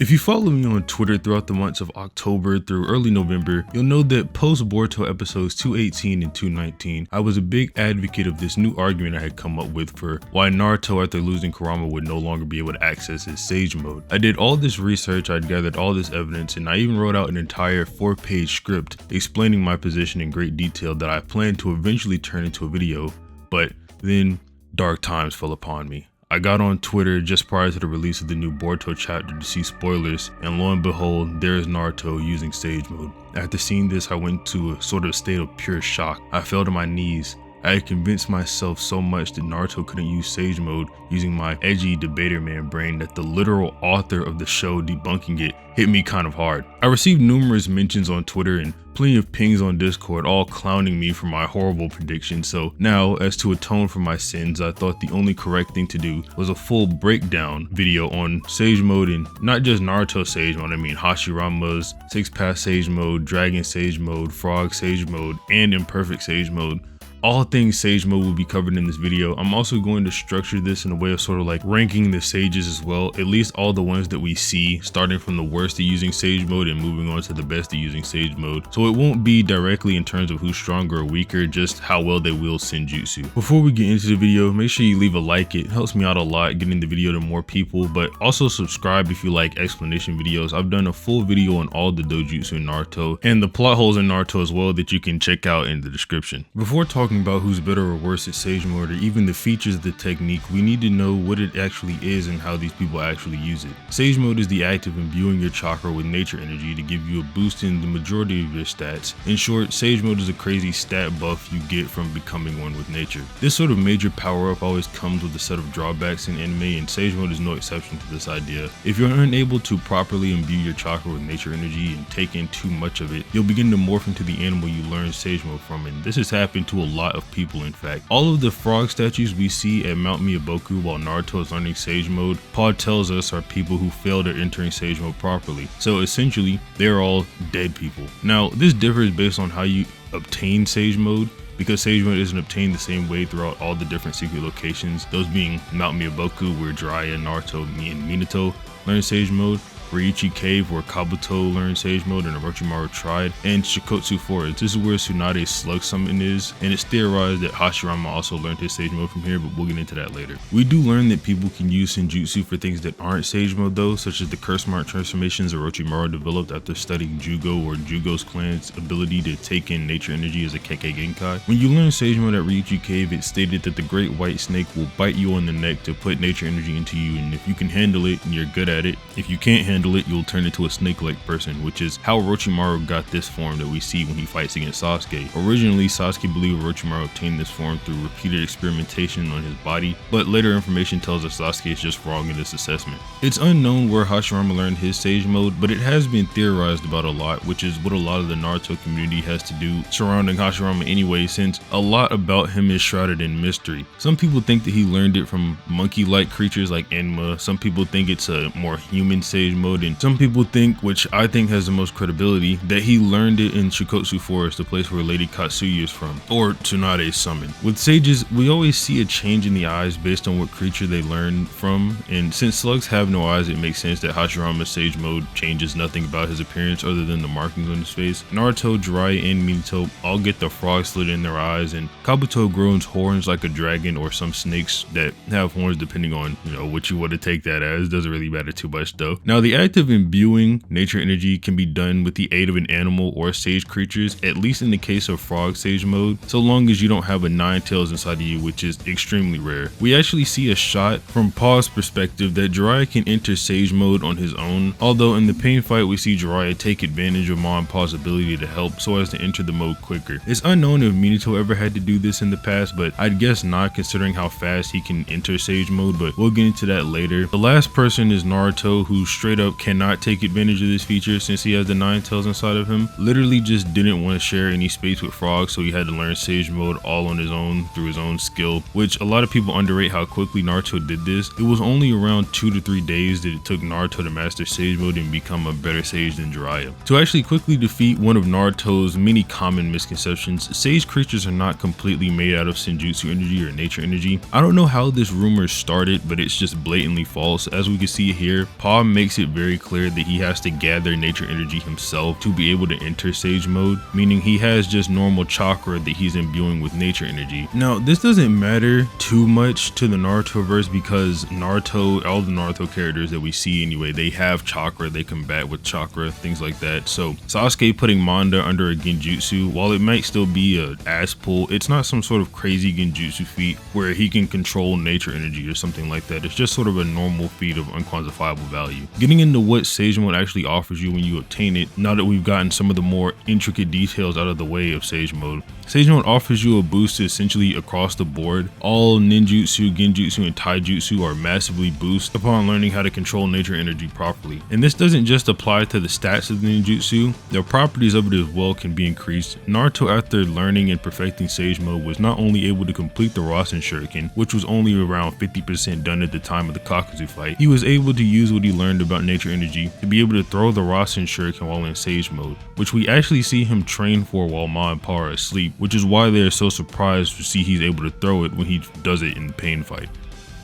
If you follow me on Twitter throughout the months of October through early November, you'll know that post Boruto episodes 218 and 219, I was a big advocate of this new argument I had come up with for why Naruto after losing Kurama would no longer be able to access his Sage Mode. I did all this research, I'd gathered all this evidence, and I even wrote out an entire 4-page script explaining my position in great detail that I planned to eventually turn into a video, but then dark times fell upon me. I got on Twitter just prior to the release of the new Boruto chapter to see spoilers, and lo and behold, there is Naruto using Sage Mode. After seeing this, I went into a sort of state of pure shock. I fell to my knees. I had convinced myself so much that Naruto couldn't use Sage Mode using my edgy debater man brain that the literal author of the show debunking it hit me kind of hard. I received numerous mentions on Twitter and plenty of pings on Discord, all clowning me for my horrible prediction. So now, as to atone for my sins, I thought the only correct thing to do was a full breakdown video on Sage Mode, and not just Naruto Sage Mode, I mean Hashirama's 6-Path Sage Mode, Dragon Sage Mode, Frog Sage Mode, and Imperfect Sage Mode. All things Sage Mode will be covered in this video. I'm also going to structure this in a way of sort of like ranking the sages as well, at least all the ones that we see, starting from the worst at using Sage Mode and moving on to the best at using Sage Mode. So it won't be directly in terms of who's stronger or weaker, just how well they wield Senjutsu. Before we get into the video, make sure you leave a like. It helps me out a lot getting the video to more people, but also subscribe if you like explanation videos. I've done a full video on all the Dojutsu in Naruto and the plot holes in Naruto as well that you can check out in the description. Before talking about who's better or worse at Sage Mode or even the features of the technique, we need to know what it actually is and how these people actually use it. Sage Mode is the act of imbuing your chakra with nature energy to give you a boost in the majority of your stats. In short, Sage Mode is a crazy stat buff you get from becoming one with nature. This sort of major power up always comes with a set of drawbacks in anime, and Sage Mode is no exception to this idea. If you're unable to properly imbue your chakra with nature energy and take in too much of it, you'll begin to morph into the animal you learn Sage Mode from, and this has happened to a lot of people. In fact, all of the frog statues we see at Mount Miyaboku while Naruto is learning Sage Mode, Paul tells us are people who failed at entering Sage Mode properly. So essentially, they're all dead people. Now, this differs based on how you obtain Sage Mode, because Sage Mode isn't obtained the same way throughout all the different secret locations, those being Mount Miyaboku where Jiraiya, Naruto, and Minato learn Sage Mode, Ryuchi Cave where Kabuto learned Sage Mode and Orochimaru tried, and Shikotsu Forest. This is where Tsunade's Slug Summon is, and it's theorized that Hashirama also learned his Sage Mode from here, but we'll get into that later. We do learn that people can use Senjutsu for things that aren't Sage Mode though, such as the curse mark transformations Orochimaru developed after studying Jugo or Jugo's clan's ability to take in nature energy as a Kekkei Genkai. When you learn Sage Mode at Ryuchi Cave, it's stated that the Great White Snake will bite you on the neck to put nature energy into you, and if you can handle it, you're good at it. If you can't handle it, you'll turn into a snake-like person, which is how Orochimaru got this form that we see when he fights against Sasuke. Originally, Sasuke believed Orochimaru obtained this form through repeated experimentation on his body, but later information tells us Sasuke is just wrong in this assessment. It's unknown where Hashirama learned his Sage Mode, but it has been theorized about a lot, which is what a lot of the Naruto community has to do surrounding Hashirama anyway, since a lot about him is shrouded in mystery. Some people think that he learned it from monkey-like creatures like Enma, some people think it's a more human Sage Mode, and some people think, which I think has the most credibility, that he learned it in Shikotsu Forest, the place where Lady Katsuya is from, or Tsunade's summon. With sages, we always see a change in the eyes based on what creature they learn from, and since slugs have no eyes, it makes sense that Hashirama's Sage Mode changes nothing about his appearance other than the markings on his face. Naruto, Jiraiya, and Minato all get the frog slit in their eyes, and Kabuto grows horns like a dragon or some snakes that have horns depending on, what you want to take that as. Doesn't really matter too much though. Now, the act of imbuing nature energy can be done with the aid of an animal or sage creatures, at least in the case of frog Sage Mode, so long as you don't have a nine tails inside of you, which is extremely rare. We actually see a shot from Paul's perspective that Jiraiya can enter Sage Mode on his own, although in the pain fight we see Jiraiya take advantage of Ma and Paul's ability to help so as to enter the mode quicker. It's unknown if Minato ever had to do this in the past, but I'd guess not considering how fast he can enter Sage Mode, but we'll get into that later. The last person is Naruto, who straight up cannot take advantage of this feature since he has the 9 tails inside of him. Literally just didn't want to share any space with frogs, so he had to learn Sage Mode all on his own through his own skill, which a lot of people underrate how quickly Naruto did this. It was only around 2 to 3 days that it took Naruto to master Sage Mode and become a better sage than Jiraiya. To actually quickly defeat one of Naruto's many common misconceptions, sage creatures are not completely made out of Senjutsu energy or nature energy. I don't know how this rumor started, but it's just blatantly false. As we can see here, Paul makes it very clear that he has to gather nature energy himself to be able to enter Sage Mode, meaning he has just normal chakra that he's imbuing with nature energy. Now, this doesn't matter too much to the Narutoverse because Naruto, all the Naruto characters that we see anyway, they have chakra, they combat with chakra, things like that. So Sasuke putting Manda under a genjutsu, while it might still be a ass pull, it's not some sort of crazy genjutsu feat where he can control nature energy or something like that. It's just sort of a normal feat of unquantifiable value. Getting into what Sage Mode actually offers you when you obtain it, now that we've gotten some of the more intricate details out of the way of Sage Mode. Sage Mode offers you a boost essentially across the board. All ninjutsu, genjutsu, and taijutsu are massively boosted upon learning how to control nature energy properly. And this doesn't just apply to the stats of the ninjutsu, the properties of it as well can be increased. Naruto, after learning and perfecting Sage Mode, was not only able to complete the Rasen Shuriken, which was only around 50% done at the time of the Kakuzu fight, he was able to use what he learned about nature energy to be able to throw the Rasen Shuriken while in Sage Mode, which we actually see him train for while Ma and Pa are asleep, which is why they are so surprised to see he's able to throw it when he does it in the pain fight.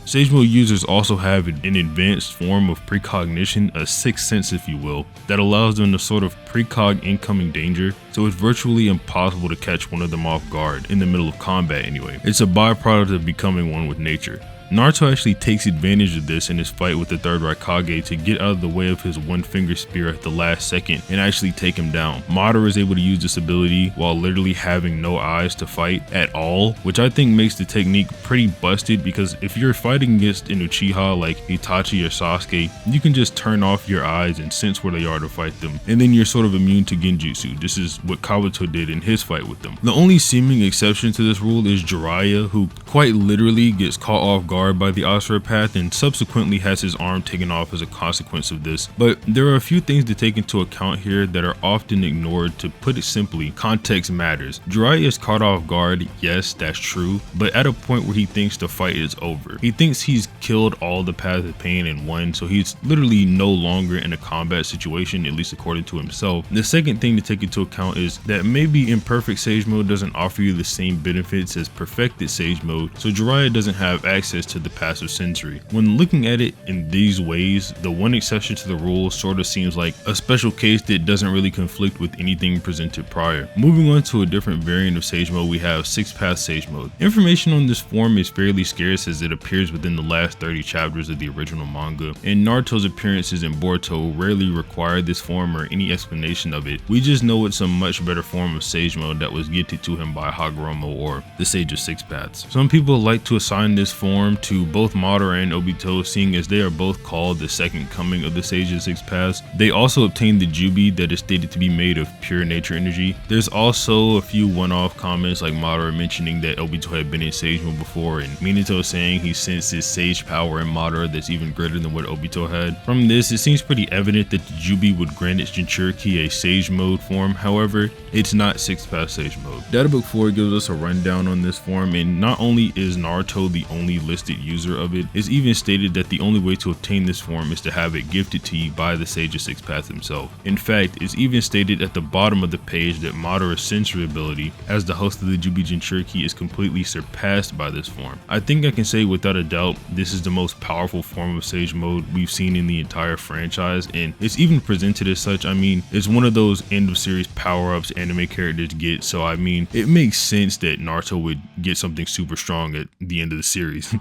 Sage Mode users also have an advanced form of precognition, a sixth sense if you will, that allows them to sort of precog incoming danger, so it's virtually impossible to catch one of them off guard, in the middle of combat anyway. It's a byproduct of becoming one with nature. Naruto actually takes advantage of this in his fight with the third Raikage to get out of the way of his one finger spear at the last second and actually take him down. Madara is able to use this ability while literally having no eyes to fight at all, which I think makes the technique pretty busted, because if you're fighting against an Uchiha like Itachi or Sasuke, you can just turn off your eyes and sense where they are to fight them, and then you're sort of immune to genjutsu. This is what Kabuto did in his fight with them. The only seeming exception to this rule is Jiraiya, who quite literally gets caught off guard by the Asura path and subsequently has his arm taken off as a consequence of this. But there are a few things to take into account here that are often ignored. To put it simply, context matters. Jiraiya is caught off guard, yes, that's true, but at a point where he thinks the fight is over. He thinks he's killed all the paths of pain and won, so he's literally no longer in a combat situation, at least according to himself. The second thing to take into account is that maybe imperfect Sage Mode doesn't offer you the same benefits as perfected Sage Mode, so Jiraiya doesn't have access to the passive sensory. When looking at it in these ways, the one exception to the rule sort of seems like a special case that doesn't really conflict with anything presented prior. Moving on to a different variant of Sage Mode, we have 6-Path Sage Mode. Information on this form is fairly scarce as it appears within the last 30 chapters of the original manga, and Naruto's appearances in Boruto rarely require this form or any explanation of it. We just know it's a much better form of Sage Mode that was gifted to him by Hagoromo, or the Sage of Six Paths. Some people like to assign this form to both Madara and Obito, seeing as they are both called the second coming of the Sage of Six Paths. They also obtained the Jubi that is stated to be made of pure nature energy. There's also a few one-off comments like Madara mentioning that Obito had been in Sage Mode before, and Minato saying he senses Sage power in Madara that's even greater than what Obito had. From this, it seems pretty evident that the Jubi would grant its Jinchuriki a Sage Mode form. However, it's not 6-Path Sage Mode. Databook 4 gives us a rundown on this form, and not only is Naruto the only listed user of it, it's even stated that the only way to obtain this form is to have it gifted to you by the Sage of Six Paths himself. In fact, it's even stated at the bottom of the page that Madara's sensory ability as the host of the Jubi Jinchuriki is completely surpassed by this form. I think I can say without a doubt this is the most powerful form of Sage Mode we've seen in the entire franchise, and it's even presented as such. I mean, it's one of those end of series power-ups anime characters get, so I mean, it makes sense that Naruto would get something super strong at the end of the series.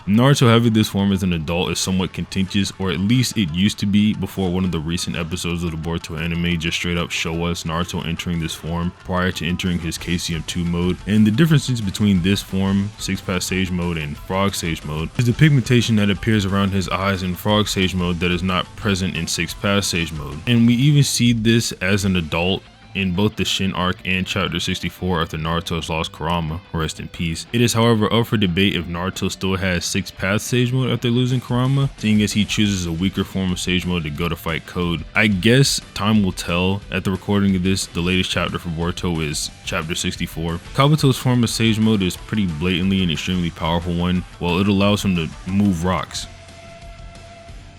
Naruto having this form as an adult is somewhat contentious, or at least it used to be before one of the recent episodes of the Boruto anime just straight up show us Naruto entering this form prior to entering his KCM2 mode. And the differences between this form, 6-Path Sage Mode, and Frog Sage Mode is the pigmentation that appears around his eyes in Frog Sage Mode that is not present in 6-Path Sage Mode. And we even see this as an adult in both the Shin arc and chapter 64 after Naruto's lost Kurama, rest in peace. It is however up for debate if Naruto still has 6-Path Sage Mode after losing Kurama, seeing as he chooses a weaker form of Sage Mode to go to fight Code. I guess time will tell. At the recording of this, the latest chapter for Boruto is chapter 64. Kabuto's form of Sage Mode is pretty blatantly an extremely powerful one, while it allows him to move rocks.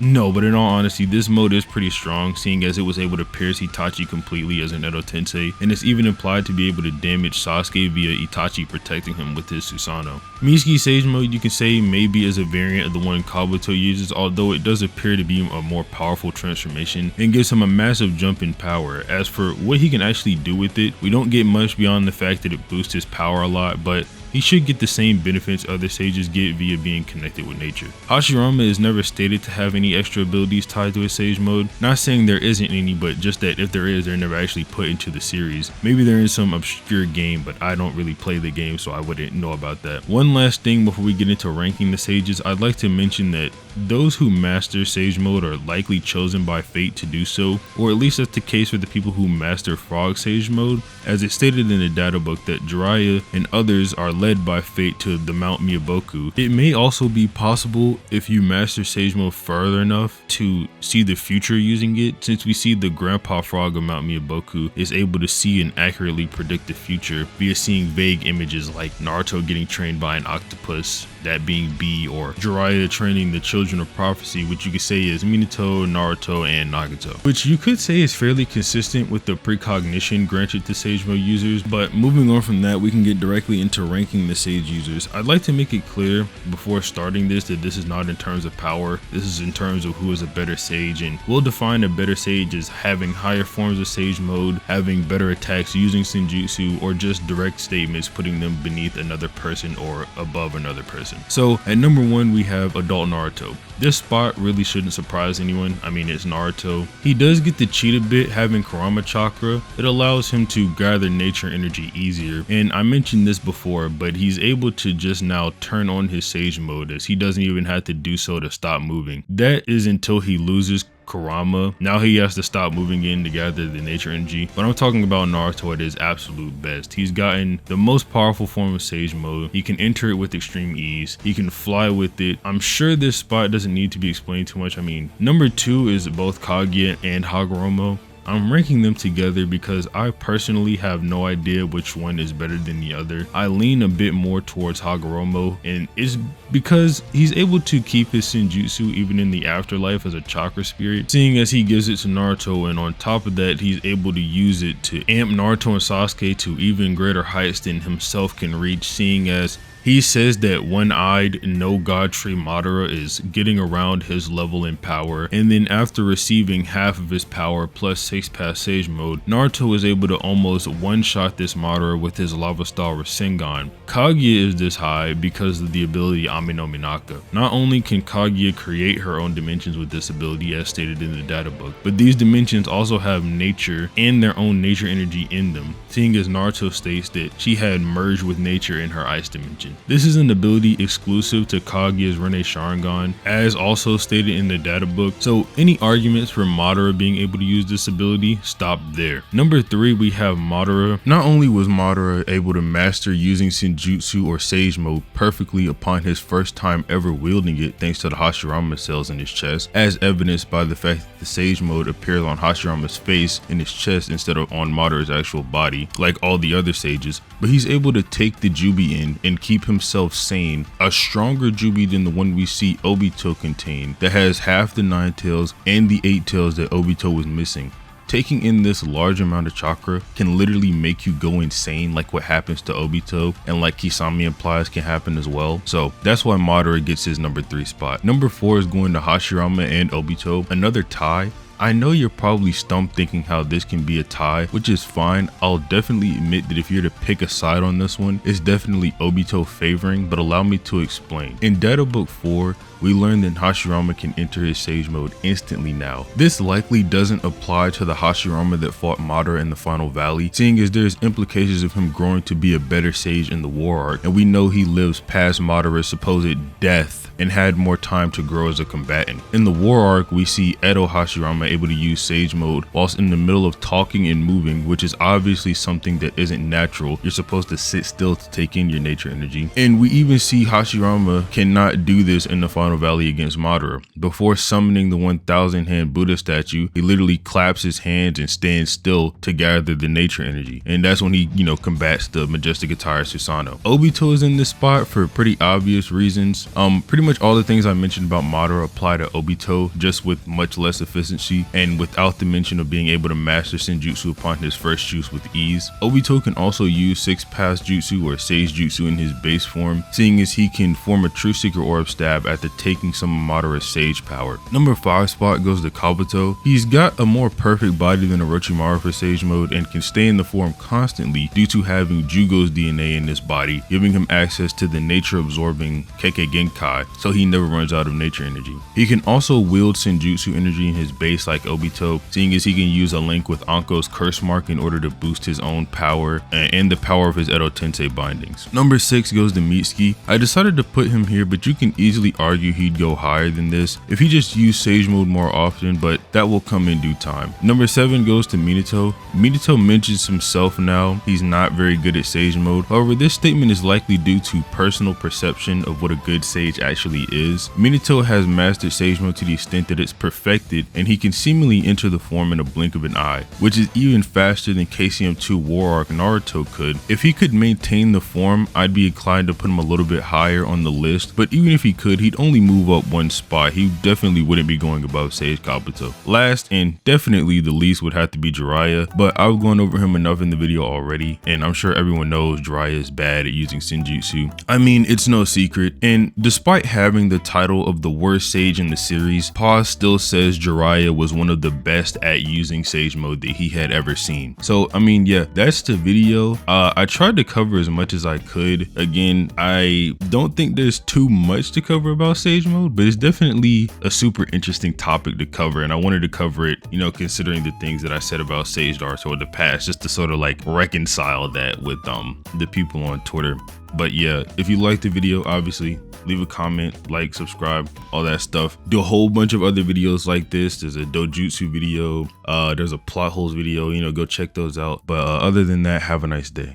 No, but in all honesty, this mode is pretty strong, seeing as it was able to pierce Itachi completely as an Edo Tensei, and it's even implied to be able to damage Sasuke via Itachi protecting him with his Susanoo. Mitsuki Sage Mode, you can say, maybe is a variant of the one Kabuto uses, although it does appear to be a more powerful transformation and gives him a massive jump in power. As for what he can actually do with it, we don't get much beyond the fact that it boosts his power a lot, but he should get the same benefits other sages get via being connected with nature. Hashirama is never stated to have any extra abilities tied to his sage mode. Not saying there isn't any, but just that if there is, they're never actually put into the series. Maybe they're in some obscure game, but I don't really play the game, so I wouldn't know about that. One last thing before we get into ranking the sages, I'd like to mention that those who master sage mode are likely chosen by fate to do so, or at least that's the case for the people who master frog sage mode, as it's stated in the data book that Jiraiya and others are led by fate to the Mount Miyaboku. It may also be possible if you master sage mode further enough to see the future using it, since we see the grandpa frog of Mount Miyaboku is able to see and accurately predict the future via seeing vague images like Naruto getting trained by an octopus, that being B, or Jiraiya training the children of prophecy, which you could say is Minato, Naruto, and Nagato, which you could say is fairly consistent with the precognition granted to sage mode users. But moving on from that, we can get directly into ranking the sage users. I'd like to make it clear before starting this that this is not in terms of power, this is in terms of who is a better sage, and we'll define a better sage as having higher forms of sage mode, having better attacks using senjutsu, or just direct statements putting them beneath another person or above another person. So at number 1 we have adult Naruto. This spot really shouldn't surprise anyone. I mean, it's Naruto. He does get the cheat a bit having Kurama Chakra. It allows him to gather nature energy easier, and I mentioned this before, but he's able to just now turn on his sage mode as he doesn't even have to do so to stop moving. That is until he loses Kurama. Now he has to stop moving in to gather the nature energy, but I'm talking about Naruto at his absolute best. He's gotten the most powerful form of sage mode. He can enter it with extreme ease. He can fly with it. I'm sure this spot doesn't need to be explained too much. I mean, number 2 is both Kaguya and Hagoromo. I'm ranking them together because I personally have no idea which one is better than the other. I lean a bit more towards Hagoromo, and it's because he's able to keep his senjutsu even in the afterlife as a chakra spirit, seeing as he gives it to Naruto, and on top of that he's able to use it to amp Naruto and Sasuke to even greater heights than himself can reach, seeing as he says that one-eyed no god tree Madara is getting around his level in power, and then after receiving half of his power plus 6 past sage mode, Naruto is able to almost one-shot this Madara with his lava star Rasengan. Kaguya is this high because of the ability Ami no Minaka. Not only can Kaguya create her own dimensions with this ability as stated in the data book, but these dimensions also have nature and their own nature energy in them, seeing as Naruto states that she had merged with nature in her ice dimension. This is an ability exclusive to Kaguya's Rinne Sharingan, as also stated in the data book, so any arguments for Madara being able to use this ability stop there. Number 3 we have Madara. Not only was Madara able to master using senjutsu or sage mode perfectly upon his first time ever wielding it thanks to the Hashirama cells in his chest, as evidenced by the fact that the sage mode appears on Hashirama's face and his chest instead of on Madara's actual body like all the other sages, but he's able to take the Jubi in and keep himself sane, a stronger Jubi than the one we see Obito contain that has half the 9 tails and the 8 tails that Obito was missing. Taking in this large amount of chakra can literally make you go insane like what happens to Obito, and like Kisame implies can happen as well. So that's why Madara gets his number 3 spot. Number 4 is going to Hashirama and Obito, another tie. I know you're probably stumped thinking how this can be a tie, which is fine. I'll definitely admit that if you're to pick a side on this one, it's definitely Obito favoring, but allow me to explain. In Data Book 4, we learned that Hashirama can enter his sage mode instantly now. This likely doesn't apply to the Hashirama that fought Madara in the Final Valley, seeing as there's implications of him growing to be a better sage in the War Arc, and we know he lives past Madara's supposed death and had more time to grow as a combatant. In the War Arc, we see Edo Hashirama able to use sage mode whilst in the middle of talking and moving, which is obviously something that isn't natural. You're supposed to sit still to take in your nature energy. And we even see Hashirama cannot do this in the Final Valley against Madara. Before summoning the 1,000 hand Buddha statue, he literally claps his hands and stands still to gather the nature energy. And that's when he, combats the majestic attire Susanoo. Obito is in this spot for pretty obvious reasons. Pretty much much all the things I mentioned about Madara apply to Obito, just with much less efficiency and without the mention of being able to master Senjutsu upon his first juice with ease. Obito can also use 6 Pass Jutsu or Sage Jutsu in his base form, seeing as he can form a True Seeker Orb Stab after taking some of Madara's Sage power. Number 5 spot goes to Kabuto. He's got a more perfect body than Orochimaru for Sage mode and can stay in the form constantly due to having Jugo's DNA in his body, giving him access to the nature absorbing Kekkei Genkai, so he never runs out of nature energy. He can also wield Senjutsu energy in his base like Obito, seeing as he can use a link with Anko's curse mark in order to boost his own power and the power of his Edo Tensei bindings. Number 6 goes to Mitsuki. I decided to put him here, but you can easily argue he'd go higher than this if he just used Sage mode more often, but that will come in due time. Number 7 goes to Minato. Minato mentions himself now he's not very good at Sage mode. However, this statement is likely due to personal perception of what a good Sage actually is. Minato has mastered Sage mode to the extent that it's perfected and he can seemingly enter the form in a blink of an eye, which is even faster than KCM2 War Arc Naruto could. If he could maintain the form, I'd be inclined to put him a little bit higher on the list, but even if he could, he'd only move up 1 spot. He definitely wouldn't be going above Sage Kabuto. Last and definitely the least would have to be Jiraiya, but I've gone over him enough in the video already, and I'm sure everyone knows Jiraiya is bad at using Senjutsu. I mean, it's no secret, and despite having the title of the worst Sage in the series, Paz still says Jiraiya was one of the best at using Sage mode that he had ever seen. So I mean, yeah, that's the video. I tried to cover as much as I could. Again, I don't think there's too much to cover about Sage mode, but it's definitely a super interesting topic to cover, and I wanted to cover it, you know, considering the things that I said about Sage Naruto in the past, just to sort of like reconcile that with the people on Twitter. But yeah, if you liked the video, obviously leave a comment, like, subscribe, all that stuff. Do a whole bunch of other videos like this. There's a Dojutsu video, there's a Plotholes video, you know, go check those out. But other than that, have a nice day.